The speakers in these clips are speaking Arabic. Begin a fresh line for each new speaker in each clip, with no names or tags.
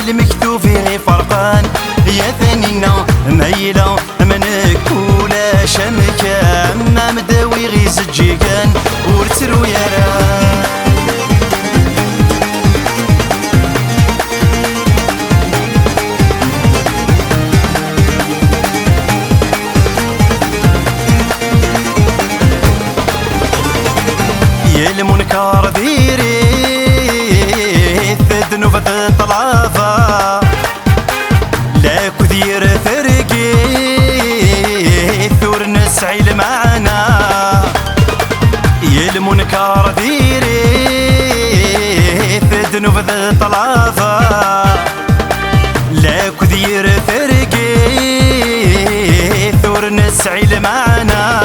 المكتوب غي فرقان يا ثانينا ميلة منك ولا شمكة ما مداوي غي زجيكان ورترو يا راه المنكر ديري الذنوب الطلافة لا كثير فرقي ثور نسعيل معنا يا المنكر ديري الذنوب الطلافة لا كثير فرقي ثور نسعيل معنا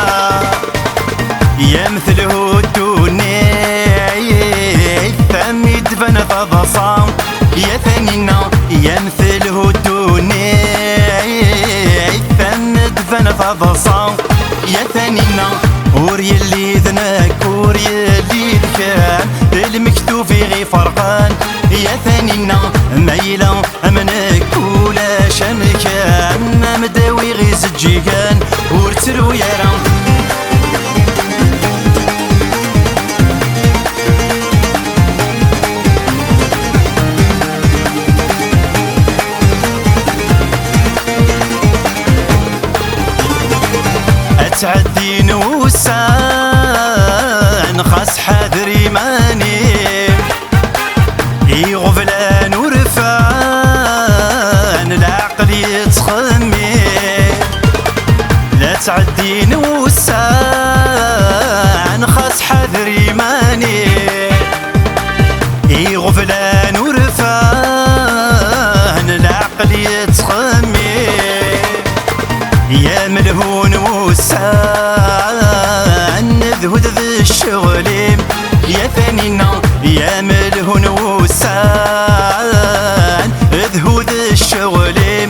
يا مثله الدنيا ثم يدفن فضصام يا ثانينا يا مثله الدنيا ثم يدفن فضصام يا ثانينا وري اللي ذنك وري اللي ذكان المكتوب غي فرقان يا ثانينا ميلة منك ولا شمكان مداوي غي زجيكان ورترو يا رام تعدي نوسان خاص حذري ماني غفلان ورفان العقل يتخمي لا تعدي نوسان خاص حذري ماني غفلان ورفان العقل يتخمي يا ملهون وسان ذهود ذي الشغليم يا ثانينا يا ملهون وسان ذهود الشغليم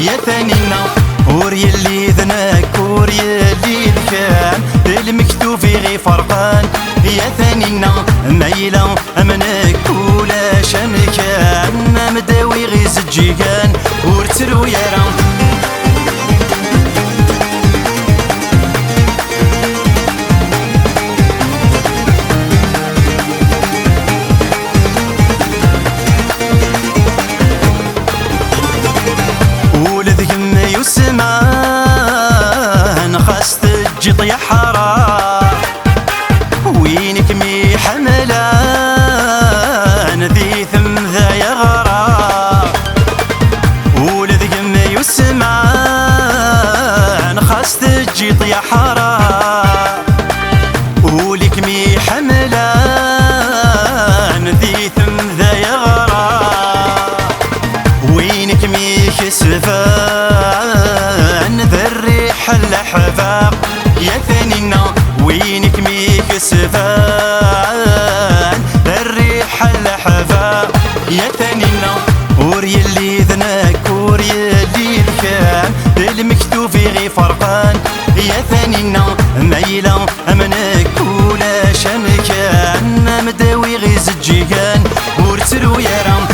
يا ثانينا وري اللي ذنك وري اللي ذكان المكتوب غي فرقان يا ثانينا ميلة منك ولا شمكان مداوي غي زجيكان ورترو يا رام يسمان خاص تجي طيحرا وينك مي حملان ذي ثم ذا يغرا ولد قم يسمان خاص تجي طيحرا ولك مي حملان ذي ثم ذا يغرا وينك مي كسفان ذا الريح الحفاق يا ثانينا وينك مي كسفان ذا الريح الحفاق يا ثانينا وري اللي ذنك وري اللي ذكان المكتوب غي فرقان يا ثانينا ميلة منك ولا شمكان مداوي غي زجيكان ورترو يا رام